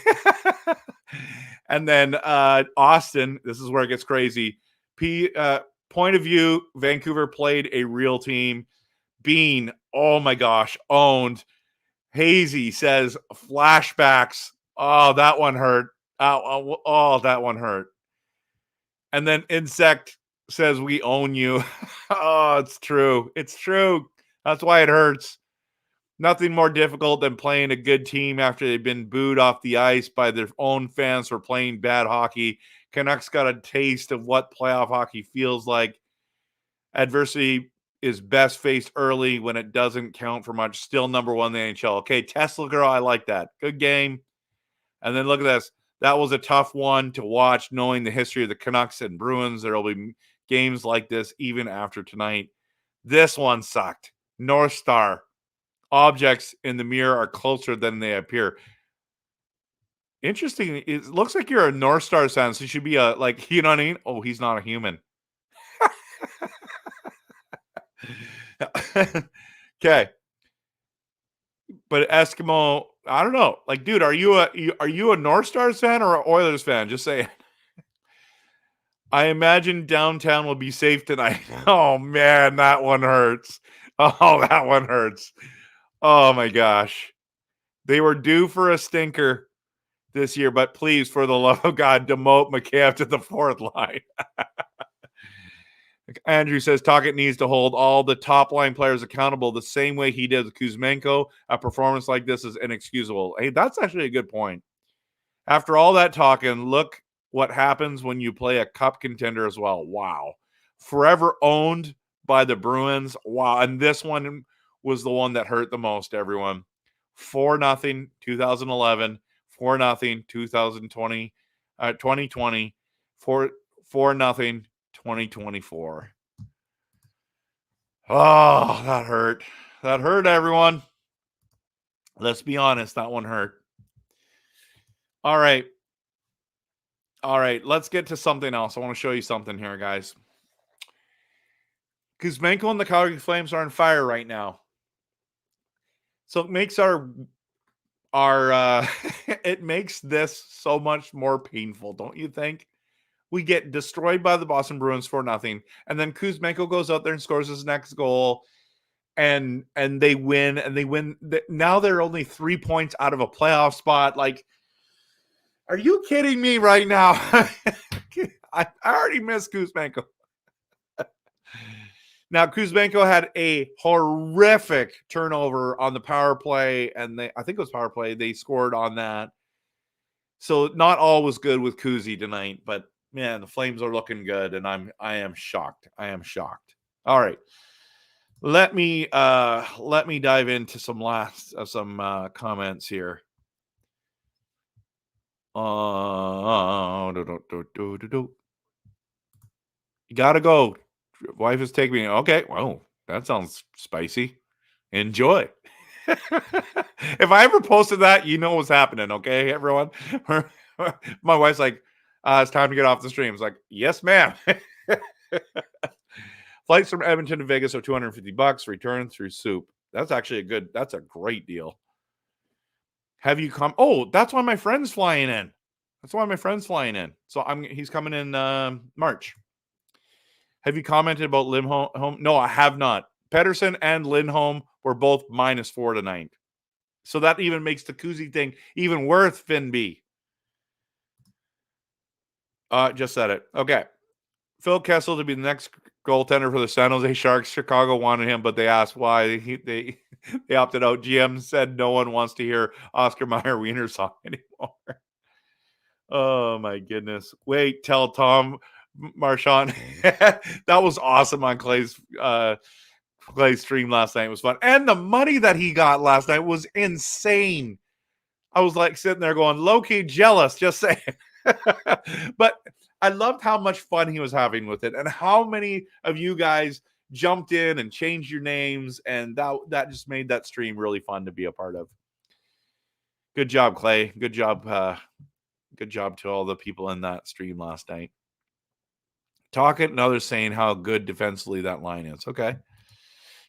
And then Austin, this is where it gets crazy. Point of view, Vancouver played a real team. Bean, oh my gosh, owned. Hazy says flashbacks. Oh, that one hurt. Oh, that one hurt. And then Insect says we own you. Oh, it's true. It's true. That's why it hurts. Nothing more difficult than playing a good team after they've been booed off the ice by their own fans for playing bad hockey. Canucks got a taste of what playoff hockey feels like. Adversity is best faced early when it doesn't count for much. Still number one in the NHL. Okay, Tesla Girl, I like that. Good game. And then look at this. That was a tough one to watch, knowing the history of the Canucks and Bruins. There will be games like this even after tonight. This one sucked. North Star. Objects in the mirror are closer than they appear. Interesting. It looks like you're a North Star fan, so you should be like, you know what I mean? Oh, he's not a human. Okay. But Eskimo, I don't know. Like, dude, are you a North Stars fan or an Oilers fan? Just saying. I imagine downtown will be safe tonight. Oh man, that one hurts. Oh, that one hurts. Oh my gosh. They were due for a stinker this year, but please, for the love of God, demote McCabe to the fourth line. Andrew says Tocchet needs to hold all the top line players accountable the same way he did with Kuzmenko. A performance like this is inexcusable. Hey, that's actually a good point. After all that talking, look what happens when you play a cup contender as well. Wow. Forever owned by the Bruins. Wow. And this one was the one that hurt the most, everyone. 4-0, 2011. 4-0, 2020. 2020. 4-0. 2024. Oh, that hurt. That hurt, everyone. Let's be honest. That one hurt. All right. All right. Let's get to something else. I want to show you something here, guys. Kuzmenko and the Calgary Flames are on fire right now. So it makes it makes this so much more painful, don't you think? We get destroyed by the Boston Bruins 4-0, and then Kuzmenko goes out there and scores his next goal. and they win, now they're only 3 points out of a playoff spot. Like, are you kidding me right now? I already missed Kuzmenko. Now, Kuzmenko had a horrific turnover on the power play, and I think it was power play. They scored on that. So not all was good with Kuzi tonight, but man, the Flames are looking good, and I am shocked. I am shocked. All right. Let me dive into some comments here. You gotta go. Wife is taking me. Okay, well, that sounds spicy. Enjoy. If I ever posted that, you know what's happening, okay, everyone? My wife's like, it's time to get off the stream. It's like, yes, ma'am. Flights from Edmonton to Vegas are $250. Return through Soup. That's actually that's a great deal. Have you come? Oh, that's why my friend's flying in. So he's coming in March. Have you commented about Lindholm? No, I have not. Pettersson and Lindholm were both -4 tonight. So that even makes the Kuzi thing even worth Finn B. Just said it. Okay. Phil Kessel to be the next goaltender for the San Jose Sharks. Chicago wanted him, but they asked why. They opted out. GM said no one wants to hear Oscar Mayer Wiener song anymore. Oh, my goodness. Wait, tell Tom Marchand. That was awesome on Clay's stream last night. It was fun. And the money that he got last night was insane. I was like sitting there going, low-key jealous, just saying. But I loved how much fun he was having with it and how many of you guys jumped in and changed your names, and that just made that stream really fun to be a part of. Good job, Clay. Good job to all the people in that stream last night. Talking and others saying how good defensively that line is. Okay.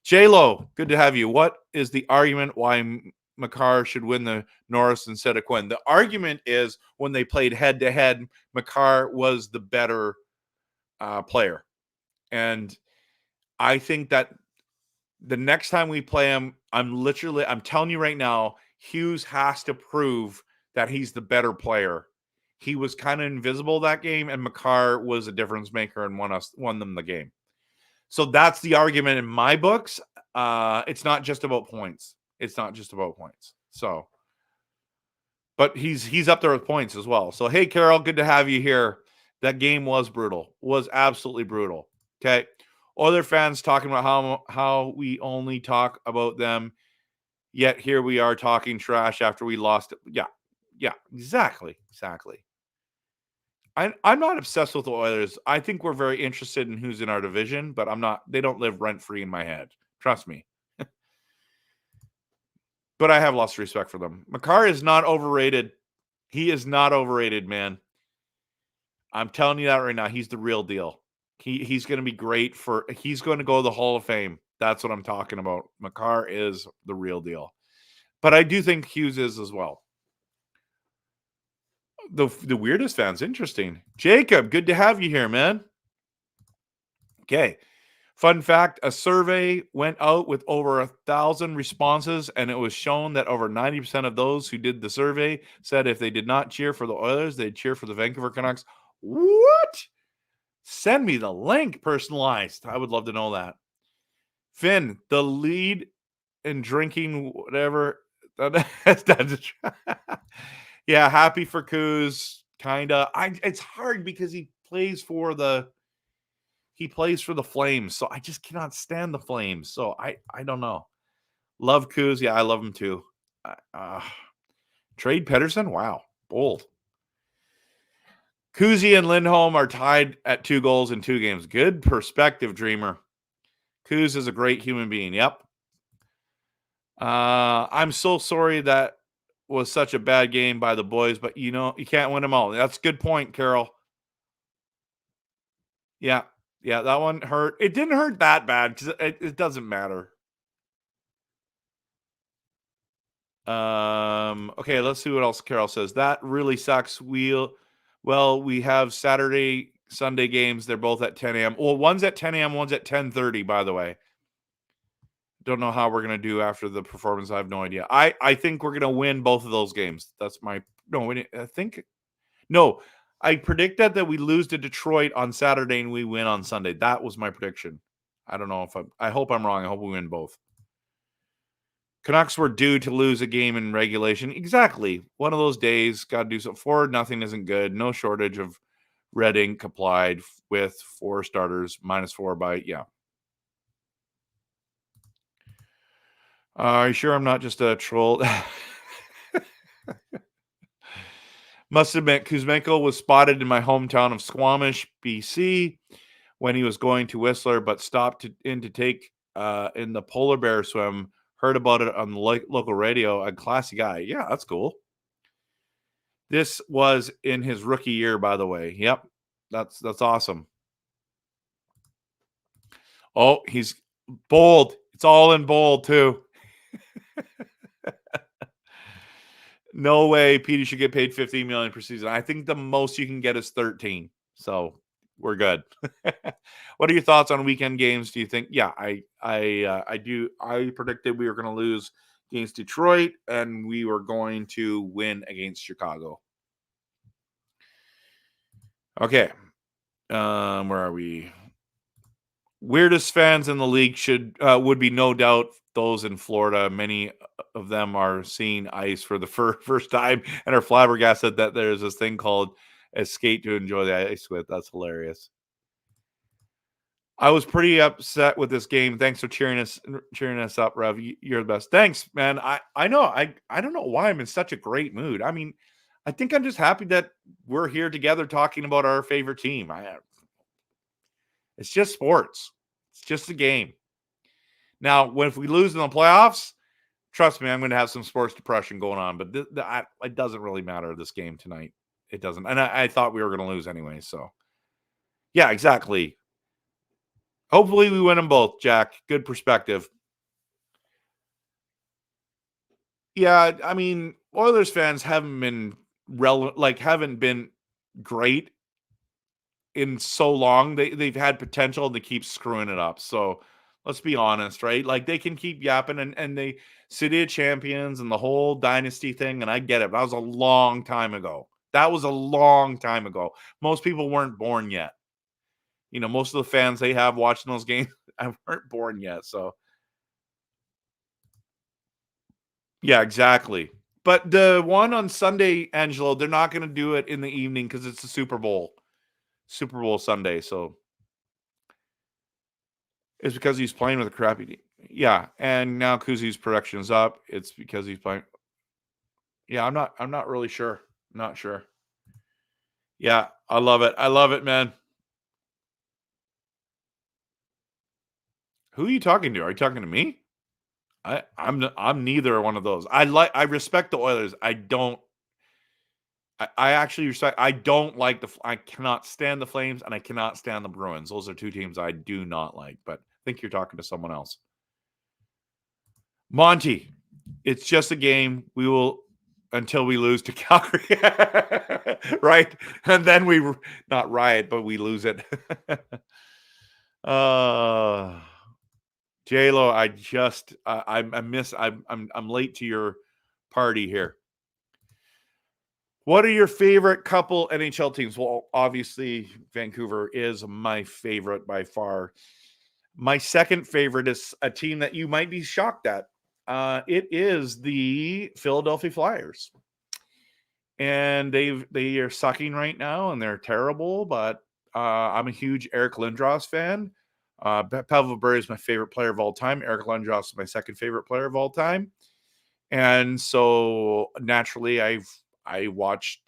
J-Lo, good to have you. What is the argument why Makar should win the Norris instead of Quinn? The argument is when they played head-to-head, Makar was the better player. And I think that the next time we play him, I'm telling you right now, Hughes has to prove that he's the better player. He was kind of invisible that game, and Makar was a difference maker and won them the game. So that's the argument in my books. It's not just about points. So, but he's up there with points as well. So, hey, Carol, good to have you here. That game was brutal. Was absolutely brutal. Okay. Other fans talking about how we only talk about them, yet here we are talking trash after we lost it. Yeah, exactly. I'm not obsessed with the Oilers. I think we're very interested in who's in our division, but I'm not. They don't live rent-free in my head. Trust me. But I have lost respect for them. Makar is not overrated. He is not overrated, man. I'm telling you that right now. He's the real deal. He's going to be great he's going to go to the Hall of Fame. That's what I'm talking about. Makar is the real deal. But I do think Hughes is as well. The weirdest fans, interesting. Jacob, good to have you here, man. Okay. Fun fact, a survey went out with over 1,000 responses, and it was shown that over 90% of those who did the survey said if they did not cheer for the Oilers, they'd cheer for the Vancouver Canucks. What? Send me the link, personalized. I would love to know that. Finn, the lead in drinking whatever. Yeah, happy for Kuz, kind of. It's hard because he plays for the Flames, so I just cannot stand the Flames. So I don't know. Love Kuz. Yeah, I love him too. Trade Pettersson? Wow, bold. Kuzi and Lindholm are tied at 2 goals in 2 games. Good perspective, Dreamer. Kuz is a great human being. Yep. I'm so sorry that was such a bad game by the boys, but you can't win them all. That's a good point, Carol. Yeah, that one hurt. It didn't hurt that bad because it doesn't matter. Okay, let's see what else Carol says. That really sucks. We have Saturday, Sunday games. They're both at 10 a.m. Well, one's at 10 a.m., one's at 10:30, by the way. don't know how we're gonna do after the performance. I have no idea. I think we're gonna win both of those games. That's my I predicted that we lose to Detroit on Saturday and we win on Sunday. That was my prediction. I don't know if I hope I'm wrong. I hope we win both. Canucks were due to lose a game in regulation. Exactly. One of those days, got to do something. 4-0 isn't good. No shortage of red ink applied with 4 starters, -4 by, yeah. Are you sure I'm not just a troll? Must admit, Kuzmenko was spotted in my hometown of Squamish, BC, when he was going to Whistler, but stopped in to take in the polar bear swim. Heard about it on the local radio. A classy guy. Yeah, that's cool. This was in his rookie year, by the way. Yep, that's awesome. Oh, he's bold. It's all in bold too. No way Petey should get paid $15 million per season. I think the most you can get is 13. So we're good. What are your thoughts on weekend games? Do you think? Yeah, I do. I predicted we were going to lose against Detroit and we were going to win against Chicago. Okay. Where are we? Weirdest fans in the league would be no doubt those in Florida. Many of them are seeing ice for the first time and are flabbergasted that there's this thing called a skate to enjoy the ice with. That's hilarious. I was pretty upset with this game. Thanks for cheering us up, Rev. You're the best. Thanks, man. I know. I don't know why I'm in such a great mood. I mean, I think I'm just happy that we're here together talking about our favorite team. It's just sports. It's just a game. Now, if we lose in the playoffs, trust me, I'm going to have some sports depression going on. But it doesn't really matter this game tonight. It doesn't. And I thought we were going to lose anyway. So, yeah, exactly. Hopefully we win them both, Jack. Good perspective. Yeah, I mean, Oilers fans haven't been haven't been great in so long. They've had potential to keep screwing it up. So let's be honest, right? Like they can keep yapping and they City of Champions and the whole dynasty thing, and I get it. That was a long time ago. Most people weren't born yet. You know, most of the fans they have watching those games weren't born yet. So yeah, exactly. But the one on Sunday, Angelo, they're not going to do it in the evening because it's the Super Bowl Sunday. So it's because he's playing with a crappy team. Yeah, and now Kuzi's production is up. It's because he's playing. Yeah, I'm not really sure. Not sure. Yeah, I love it, man. Who are you talking to? Are you talking to me? I'm neither one of those. I respect the Oilers. I actually respect. I don't like I cannot stand the Flames and I cannot stand the Bruins. Those are two teams I do not like. But I think you're talking to someone else. Monty, it's just a game. We will until we lose to Calgary, right? And then we not riot, but we lose it. J-Lo, I'm late to your party here. What are your favorite couple NHL teams? Well, obviously, Vancouver is my favorite by far. My second favorite is a team that you might be shocked at. It is the Philadelphia Flyers. And they are sucking right now, and they're terrible, but I'm a huge Eric Lindros fan. Pavel Bure is my favorite player of all time. Eric Lindros is my second favorite player of all time. And so naturally, I watched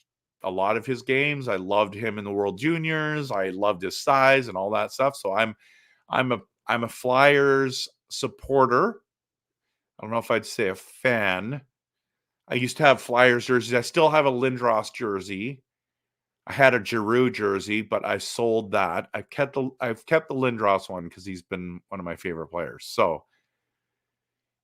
a lot of his games. I loved him in the World Juniors. I loved his size and all that stuff. So I'm a Flyers supporter. I don't know if I'd say a fan. I used to have Flyers jerseys. I still have a Lindros jersey. I had a Giroux jersey, but I sold that. I've kept the Lindros one because he's been one of my favorite players. So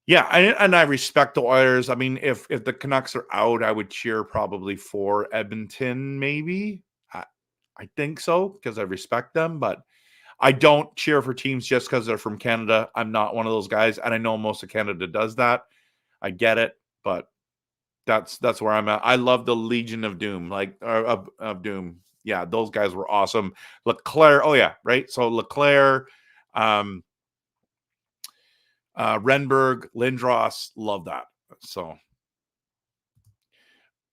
yeah, and I respect the Oilers. I mean, if the Canucks are out, I would cheer probably for Edmonton, maybe. I think so because I respect them, but I don't cheer for teams just because they're from Canada. I'm not one of those guys, and I know most of Canada does that. I get it, but that's where I'm at. I love the Legion of Doom, like of Doom. Yeah, those guys were awesome. Leclerc, oh yeah, right. So Leclerc, Renberg, Lindros, love that. So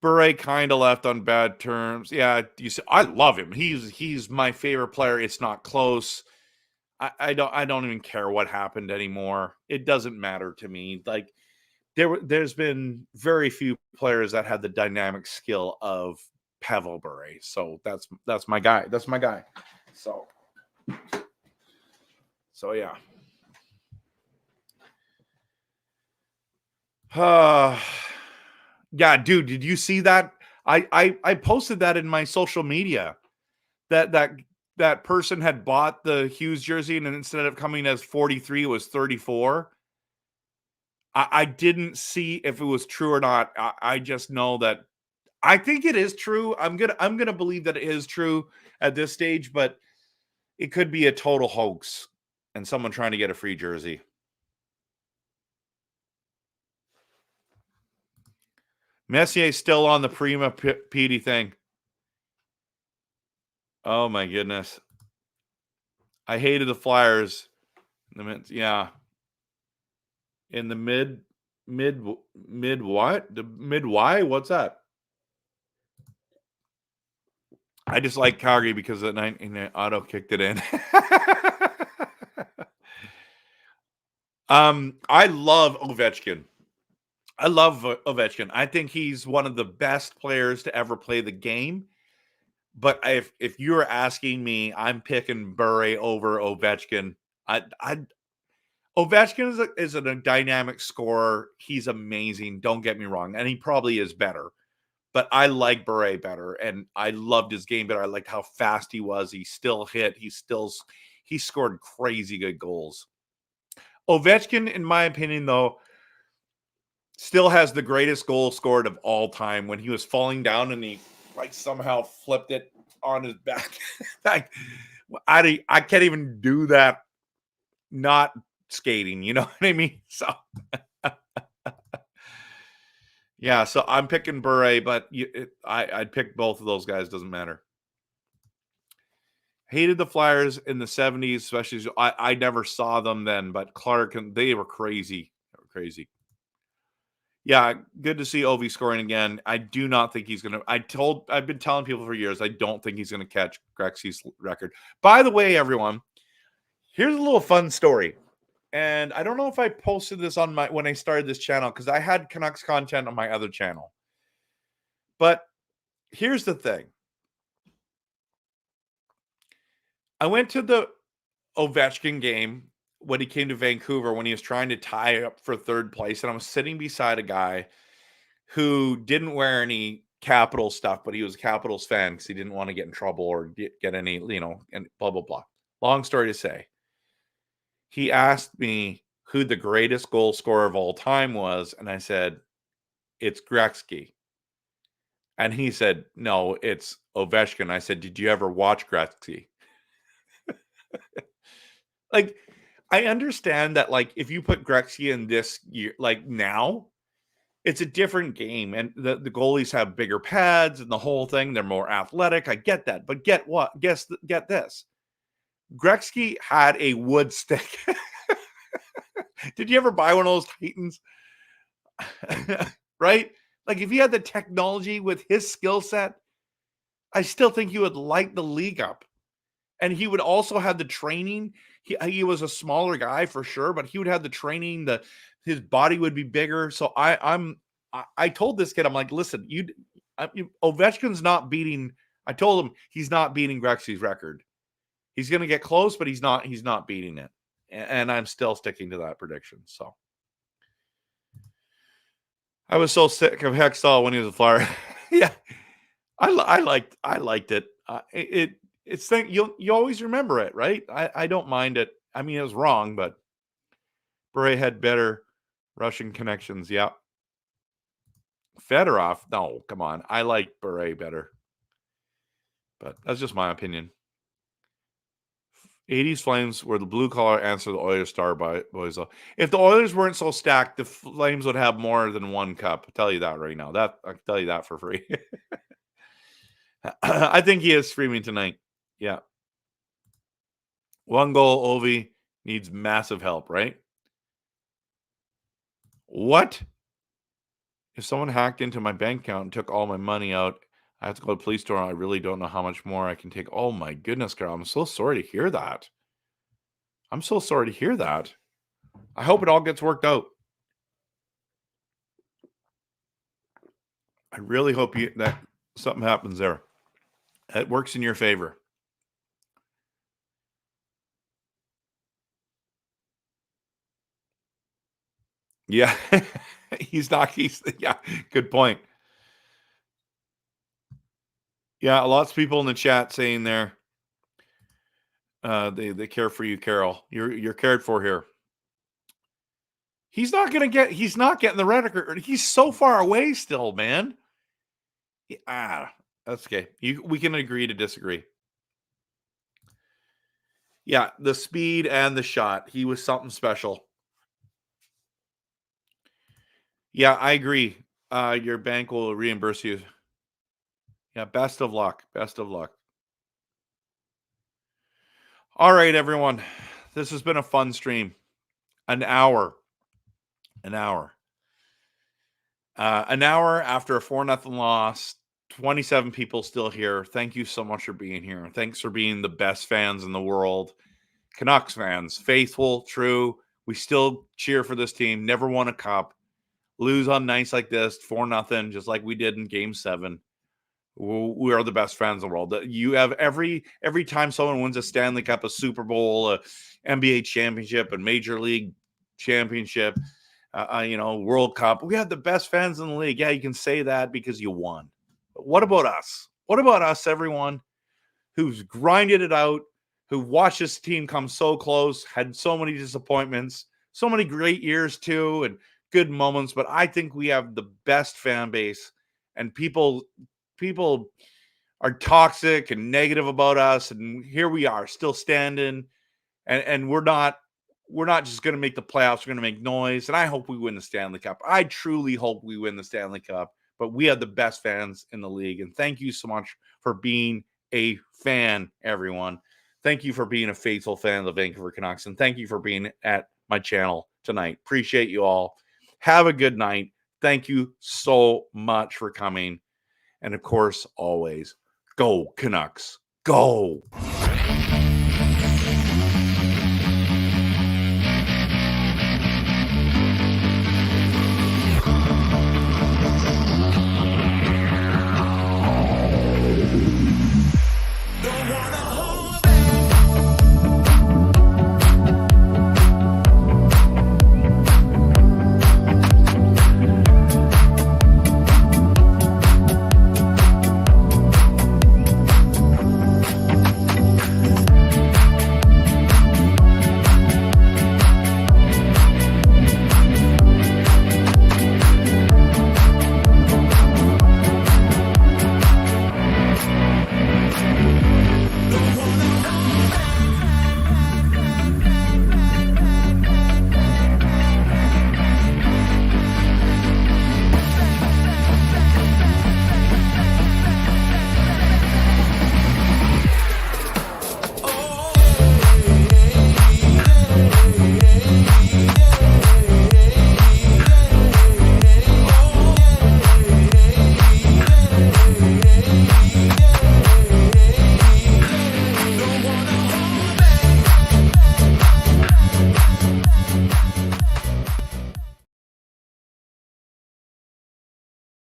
Bure kind of left on bad terms. Yeah, I love him. He's my favorite player. It's not close. I don't even care what happened anymore. It doesn't matter to me. Like there's been very few players that had the dynamic skill of Pavel Bure. So that's my guy. That's my guy. So yeah. Yeah, dude, did you see that? I posted that in my social media. That person had bought the Hughes jersey, and instead of coming as 43, it was 34. I didn't see if it was true or not. I just know that I think it is true. I'm gonna believe that it is true at this stage, but it could be a total hoax and someone trying to get a free jersey. Messier's still on the Prima Petey thing. Oh my goodness. I hated the Flyers. Yeah. In the mid what? The mid Y? What's that? I just like Calgary because the 19 auto kicked it in. I love Ovechkin. I love Ovechkin. I think he's one of the best players to ever play the game. But if you're asking me, I'm picking Bure over Ovechkin. Ovechkin is a dynamic scorer. He's amazing. Don't get me wrong, and he probably is better. But I like Bure better, and I loved his game better. I liked how fast he was. He still hit. He scored crazy good goals. Ovechkin, in my opinion, though, still has the greatest goal scored of all time when he was falling down and he like somehow flipped it on his back. Like, I can't even do that not skating, you know what I mean? So yeah, so I'm picking Bure, but I'd pick both of those guys, doesn't matter. Hated the Flyers in the 70s, especially. I never saw them then, but Clark, they were crazy. They were crazy. Yeah, good to see Ovi scoring again. I do not think he's going to. I've been telling people for years, I don't think he's going to catch Gretzky's record. By the way, everyone, here's a little fun story. And I don't know if I posted this on when I started this channel because I had Canucks content on my other channel. But here's the thing. I went to the Ovechkin game when he came to Vancouver when he was trying to tie up for third place. And I was sitting beside a guy who didn't wear any Capitals stuff, but he was a Capitals fan because he didn't want to get in trouble or get any, and blah, blah, blah. Long story to say, he asked me who the greatest goal scorer of all time was. And I said, it's Gretzky. And he said, no, it's Ovechkin. I said, did you ever watch Gretzky? Like, I understand that, like, if you put Gretzky in this year, like now, it's a different game. And the goalies have bigger pads and the whole thing. They're more athletic. I get that. But get what? Get this. Gretzky had a wood stick. Did you ever buy one of those Titans? Right? Like, if he had the technology with his skill set, I still think he would light the league up. And he would also have the training. He was a smaller guy for sure, but he would have the training. His body would be bigger. So I told this kid, I'm like, listen, Ovechkin's not beating. I told him he's not beating Gretzky's record. He's going to get close, but he's not beating it. And I'm still sticking to that prediction. So I was so sick of Hextall when he was a Flyer. Yeah, I liked it. It's thing you always remember it, right? I don't mind it. I mean, it was wrong, but Bure had better Russian connections. Yeah. Fedorov, no, come on. I like Bure better. But that's just my opinion. 80s Flames were the blue collar answer to the Oilers star boys. Though, if the Oilers weren't so stacked, the Flames would have more than one cup. I'll tell you that right now. That I can tell you that for free. I think he is streaming tonight. Yeah. One goal, Ovi needs massive help, right? What? If someone hacked into my bank account and took all my money out, I have to go to the police store. I really don't know how much more I can take. Oh my goodness, girl. I'm so sorry to hear that. I'm so sorry to hear that. I hope it all gets worked out. I really hope that something happens there. It works in your favor. Yeah. He's yeah, good point. Yeah, lots of people in the chat saying there they care for you, Carol. You're cared for here. He's not getting the red record. He's so far away still, man. That's okay. We can agree to disagree. Yeah, the speed and the shot. He was something special. Yeah, I agree. Your bank will reimburse you. Yeah, best of luck. Best of luck. All right, everyone. This has been a fun stream. An hour. An hour after a 4-0 loss. 27 people still here. Thank you so much for being here. Thanks for being the best fans in the world. Canucks fans, faithful, true. We still cheer for this team. Never won a cup. Lose on nights like this, 4-0, just like we did in Game 7. We are the best fans in the world. You have every time someone wins a Stanley Cup, a Super Bowl, a NBA championship, a Major League championship, World Cup. We have the best fans in the league. Yeah, you can say that because you won. But what about us? What about us, everyone who's grinded it out, who watched this team come so close, had so many disappointments, so many great years too, and good moments. But I think we have the best fan base, and people are toxic and negative about us, and here we are still standing, and we're not just going to make the playoffs. We're going to make noise, and I hope we win the Stanley Cup. I truly hope we win the Stanley Cup, but we have the best fans in the league, and thank you so much for being a fan, everyone. Thank you for being a faithful fan of the Vancouver Canucks, and thank you for being at my channel tonight. Appreciate you all. Have a good night. Thank you so much for coming. And of course, always, go Canucks. Go.